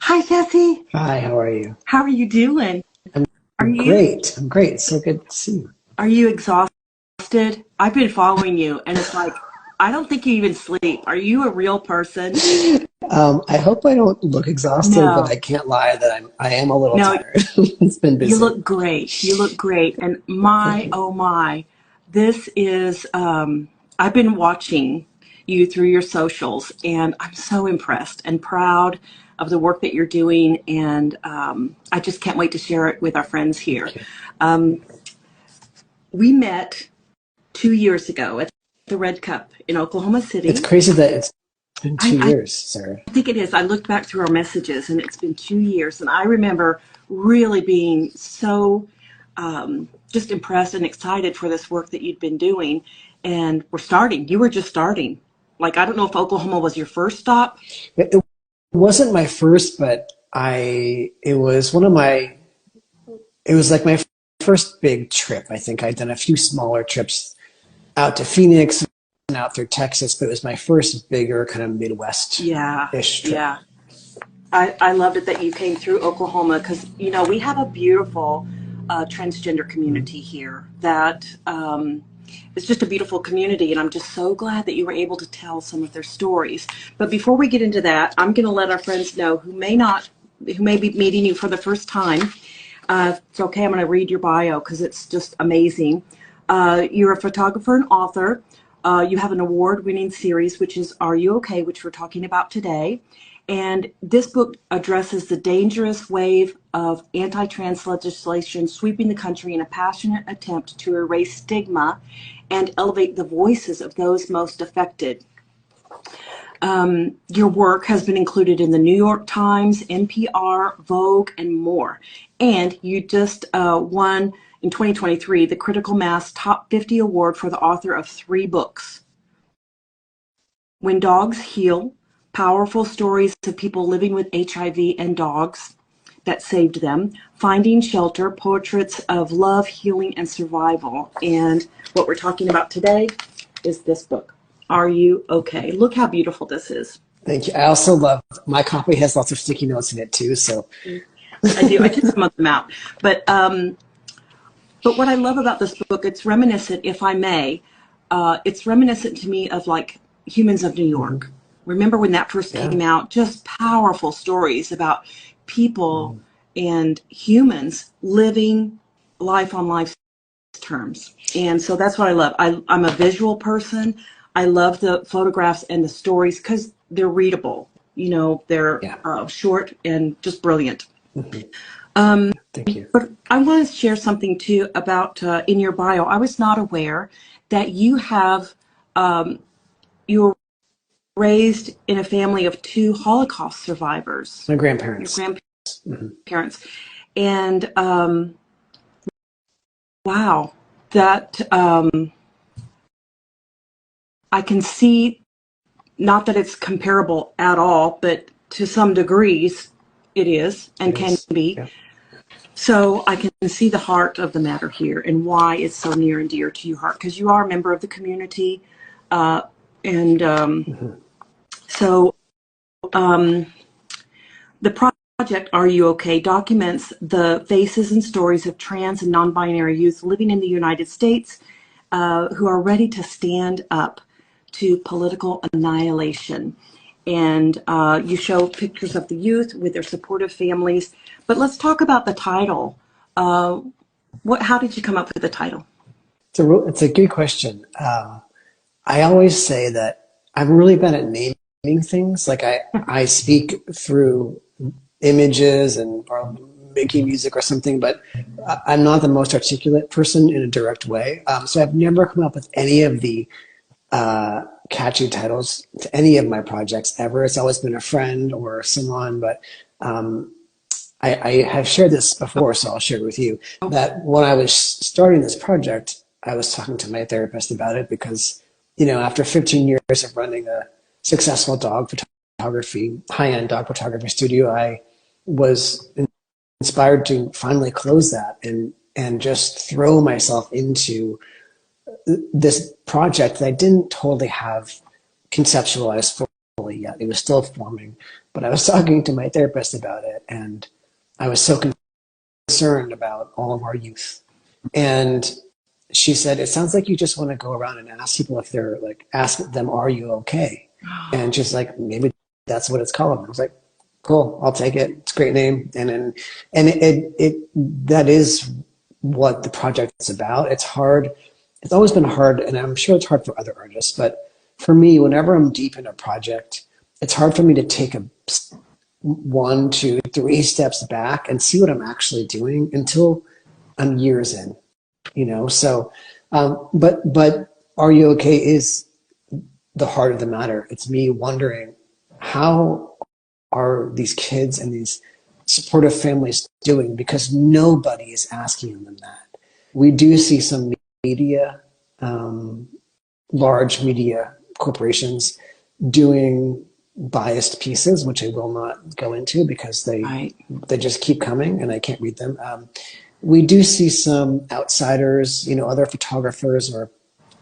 Hi, Jesse. Hi, how are you? How are you doing? I'm Are you great. I'm great. It's so good to see you. are you exhausted? I've been following you, and it's like I don't think you even sleep. Are you a real person? I hope I don't look exhausted, but No, I can't lie that I am a little no. tired. It's been You busy. look great. You look great. And Thank my, you. oh my, this is, I've been watching you through your socials, and I'm so impressed and proud of the work that you're doing. And I just can't wait to share it with our friends here. Thank you. Um, we met 2 years ago at the Red Cup in Oklahoma It's City. crazy that it's been two I years, Sarah. think it is. I looked back through our messages, and it's been 2 years. And I remember really being so just impressed and excited for this work that you'd been doing. And we're starting. You were just starting. Like, I don't know if Oklahoma was your first stop. It wasn't my first, but it was one of it was like my first big trip. I think I'd done a few smaller trips out to Phoenix and out through Texas, but it was my first bigger kind of Yeah, Midwest-ish trip. yeah. I loved it that you came through Oklahoma because, we have a beautiful transgender Mhm. community here that it's just a beautiful community. And I'm just so glad that you were able to tell some of their stories. But before we get into that, I'm going to let our friends know who may be meeting you for the first time. It's okay. I'm going to read your bio because it's just amazing. You're a photographer and author. You have an award-winning series, which is Are You Okay?, which we're talking about today. And this book addresses the dangerous wave of anti-trans legislation sweeping the country in a passionate attempt to erase stigma and elevate the voices of those most affected. Your work has been included in the New York Times, NPR, Vogue, and more. And you just won in 2023 the Critical Mass Top 50 Award for the author of 3 books: When Dogs Heal, powerful stories of people living with HIV and dogs that saved them; Finding Shelter, portraits of love, healing, and survival. And what we're talking about today is this book, Are You Okay? Look how beautiful this is. Thank you. I also love my copy has lots of sticky notes in it too. So I do. I took some of them out. But what I love about this book, it's reminiscent, if I may, it's reminiscent to me of like Humans of New mhm. York. Remember when that first Yeah. came out? Just powerful stories about people Mhm. and humans living life on life's terms. And so that's what I love. I'm a visual person. I love the photographs and the stories because they're readable. They're Yeah. short and just brilliant. Mhm. Um, Thank you. but I want to share something too about in your bio. I was not aware that you were raised in a family of 2 Holocaust survivors, My your grandparents. Mhm. grandparents, and wow, that I can see. Not that it's comparable at all, but to some degrees, it is It and can is. be. Yeah. So I can see the heart of the matter here and why it's so near and dear to your heart, because you are a member of the community. Uh, and Mhm. so um, the project, Are You Okay?, documents the faces and stories of trans and non-binary youth living in the United States who are ready to stand up to political annihilation. And you show pictures of the youth with their supportive families. But let's talk about the title. Uh, how did you come up with the title? It's a good question. I always say that I'm really bad at naming things. Like I speak through images and or making music or something, but I'm not the most articulate person in a direct way. So I've never come up with any of the catchy titles to any of my projects ever. It's always been a friend or someone, but um, I have shared this before, so I'll share it with you, that when I was starting this project, I was talking to my therapist about it because, after 15 years of running a successful dog photography, high-end dog photography studio, I was inspired to finally close that and just throw myself into this project that I didn't totally have conceptualized fully yet. It was still forming. But I was talking to my therapist about it, and I was so concerned about all of our youth. And she said, it sounds like you just want to go around and ask people if they're like, ask them, are you okay? And she's like, maybe that's what it's called. And I was like, cool, I'll take it. It's a great name. That is what the project's about. It's hard. It's always been hard, and I'm sure it's hard for other artists, but for me, whenever I'm deep in a project, it's hard for me to take a 1, 2, 3 steps back and see what I'm actually doing until I'm years in, you know? So, but are you okay is the heart of the matter. It's me wondering, how are these kids and these supportive families doing? Because nobody is asking them that. We do see some media, large media corporations doing biased pieces, which I will not go into because they just keep coming and I can't read them. We do see some outsiders, you know, other photographers or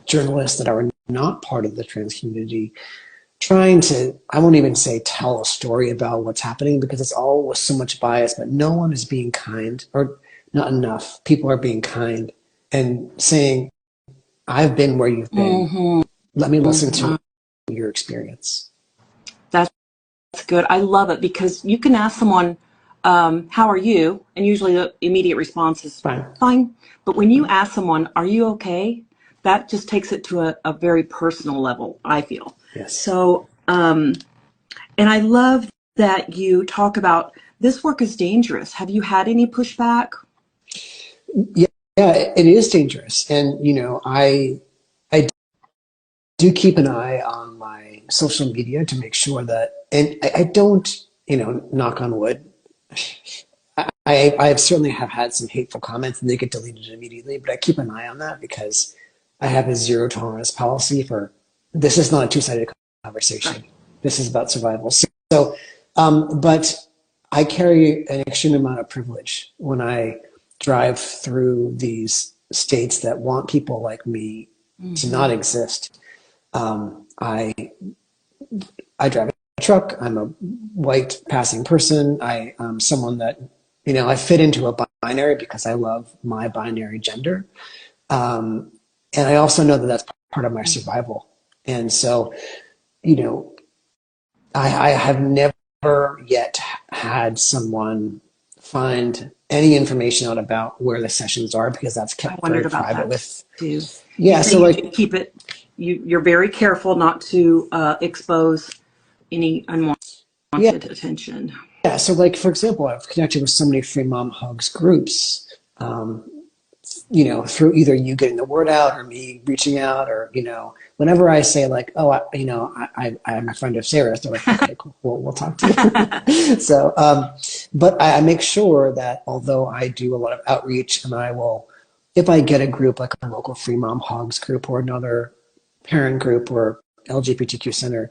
journalists that are not part of the trans community trying to, I won't even say tell a story about what's happening because it's all with so much bias, but no one is being kind, or not enough people are being kind and saying, I've been where you've been. Mm-hmm. Let me listen to your experience. That's good. I love it because you can ask someone, how are you? And usually the immediate response is fine. But when you ask someone, are you okay? That just takes it to a very personal level, I feel. Yes. So, and I love that you talk about this work is dangerous. Have you had any pushback? Yeah, it is dangerous. And, you know, I do keep an eye on my social media to make sure that, and I don't, you know, knock on wood, I certainly have had some hateful comments and they get deleted immediately, but I keep an eye on that because I have a zero tolerance policy for, this is not a two-sided conversation. Right. This is about survival. So, but I carry an extreme amount of privilege when I drive through these states that want people like me to not exist. I drive a truck. I'm a white passing person. I'm someone that, you know, I fit into a binary because I love my binary gender. And I also know that that's part of my survival. And so, you know, I have never yet had someone find any information out about where the sessions are because that's kept very private with. Too. Yeah, so like keep it. You're very careful not to expose any unwanted attention. Yeah, so like for example, I've connected with so many free mom hugs groups. You know, through either you getting the word out or me reaching out, or, you know, whenever I say like, oh, I'm a friend of Sarah's, they're like, okay, cool, we'll talk to you. So, but I make sure that although I do a lot of outreach and I will, if I get a group like a local free mom hogs group or another parent group or LGBTQ center,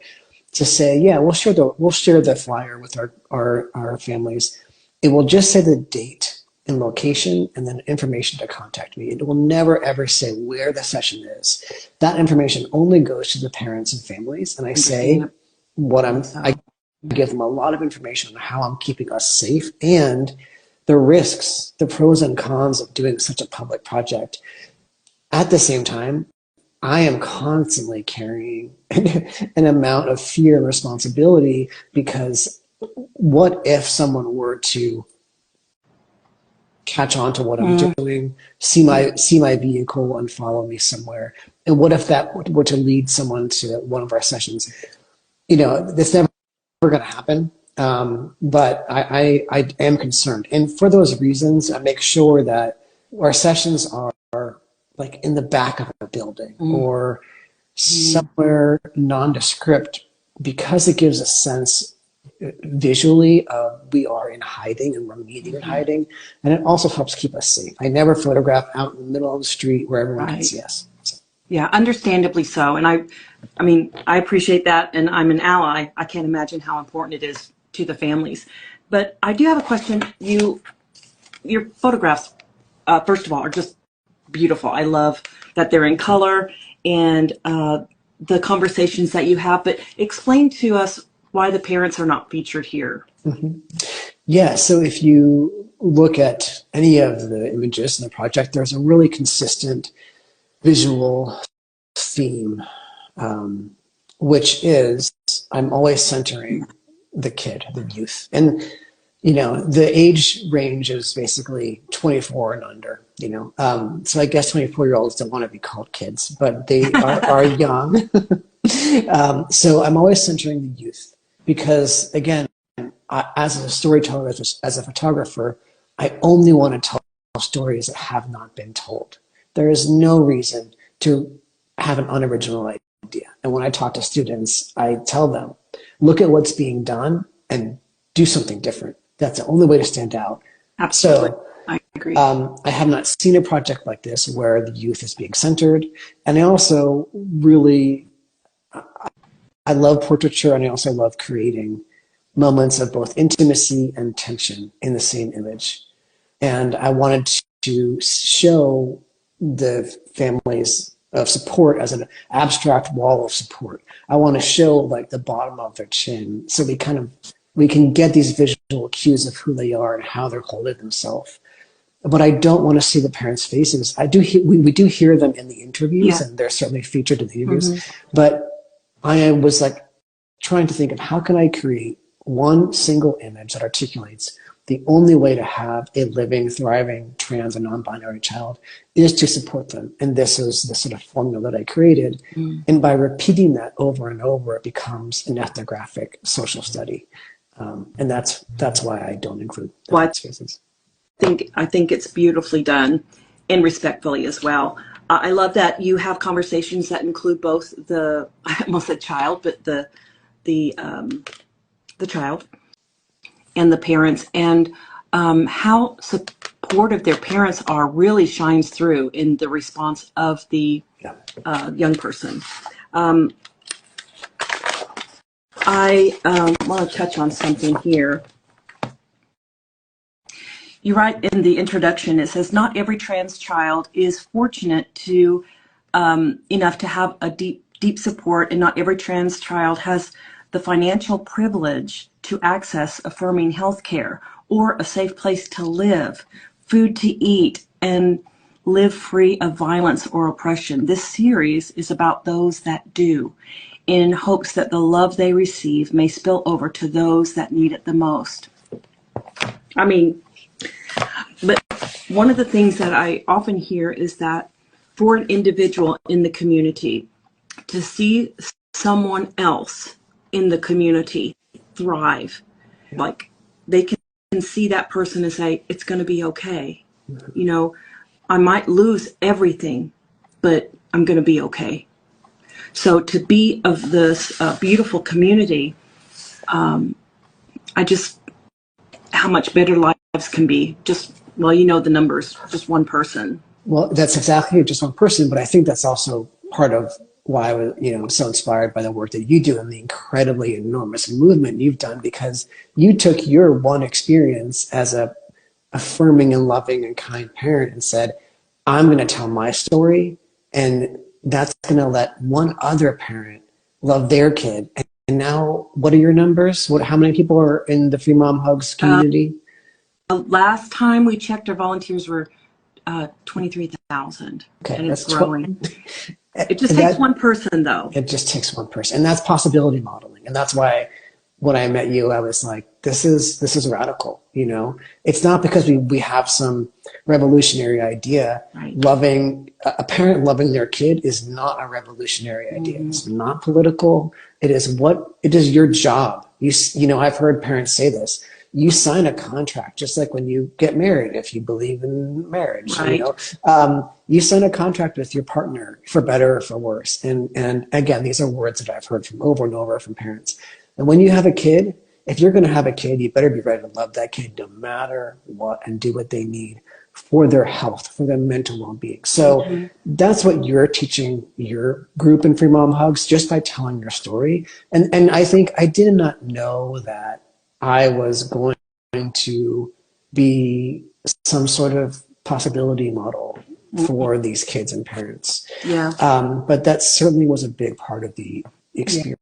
to say, yeah, we'll share the flyer with our families. It will just say the date and location and then information to contact me. It will never ever say where the session is. That information only goes to the parents and families. And I say I give them a lot of information on how I'm keeping us safe and the risks, the pros and cons of doing such a public project. At the same time, I am constantly carrying an amount of fear and responsibility because what if someone were to catch on to what I'm doing, see my vehicle and follow me somewhere? And what if that were to lead someone to one of our sessions? You know, that's never going to happen. But I am concerned. And for those reasons, I make sure that our sessions are like in the back of a building or somewhere nondescript, because it gives a sense visually of we are in hiding and we're meeting in hiding, and it also helps keep us safe. I never photograph out in the middle of the street where everyone can see us. So. Yeah, understandably so. And I mean, I appreciate that, and I'm an ally. I can't imagine how important it is to the families. But I do have a question. Your photographs, first of all, are just beautiful. I love that they're in color and the conversations that you have. But explain to us why the parents are not featured here. Mm-hmm. Yeah, so if you look at any of the images in the project, there's a really consistent visual theme, which is I'm always centering the kid, the youth. And, the age range is basically 24 and under, So I guess 24-year-olds don't want to be called kids, but they are young. So I'm always centering the youth because, again, as a storyteller, as a photographer, I only want to tell stories that have not been told. There is no reason to have an unoriginal idea. And when I talk to students, I tell them, look at what's being done and do something different. That's the only way to stand out. Absolutely. So I agree. I have not seen a project like this where the youth is being centered. And I also really, I love portraiture, and I also love creating moments of both intimacy and tension in the same image. And I wanted to show the families of support as an abstract wall of support. I want to show like the bottom of their chin, so we can get these visual cues of who they are and how they're holding themselves. But I don't want to see the parents' faces. We do hear them in the interviews, and they're certainly featured in the interviews. Mm-hmm. But I was like trying to think of how can I create one single image that articulates the only way to have a living, thriving trans and non-binary child is to support them. And this is the sort of formula that I created. Mm. And by repeating that over and over, it becomes an ethnographic social study. And that's why I don't include the faces. I think it's beautifully done and respectfully as well. I love that you have conversations that include both I almost said child, but the child and the parents, and how supportive their parents are really shines through in the response of the young person. I want to touch on something here. You write in the introduction, it says, not every trans child is fortunate to enough to have a deep support, and not every trans child has the financial privilege to access affirming health care or a safe place to live, food to eat, and live free of violence or oppression. This series is about those that do, in hopes that the love they receive may spill over to those that need it the most. I mean, but one of the things that I often hear is that for an individual in the community to see someone else in the community thrive, like they can see that person and say, it's going to be okay. You know, I might lose everything, but I'm going to be okay. So to be of this beautiful community, how much better lives can be. The numbers, just one person. Well, that's exactly just one person, but I think that's also part of why I was, so inspired by the work that you do and the incredibly enormous movement you've done, because you took your one experience as a affirming and loving and kind parent and said, I'm going to tell my story, and that's going to let one other parent love their kid. And now, what are your numbers? How many people are in the Free Mom Hugs community? Last time we checked, our volunteers were 23,000, and it's growing. It just takes one person, though. It just takes one person, and that's possibility modeling. And that's why when I met you, I was like, this is radical. It's not because we have some revolutionary idea. Right. A parent loving their kid is not a revolutionary idea. Mm-hmm. It's not political. It is your job. I've heard parents say this. You sign a contract, just like when you get married, if you believe in marriage. Right. You sign a contract with your partner for better or for worse. And again, these are words that I've heard from over and over from parents. And when you have a kid, if you're going to have a kid, you better be ready to love that kid no matter what, and do what they need for their health, for their mental well-being. So that's what you're teaching your group in Free Mom Hugs, just by telling your story. And I think I did not know that I was going to be some sort of possibility model for these kids and parents. Yeah. But that certainly was a big part of the experience.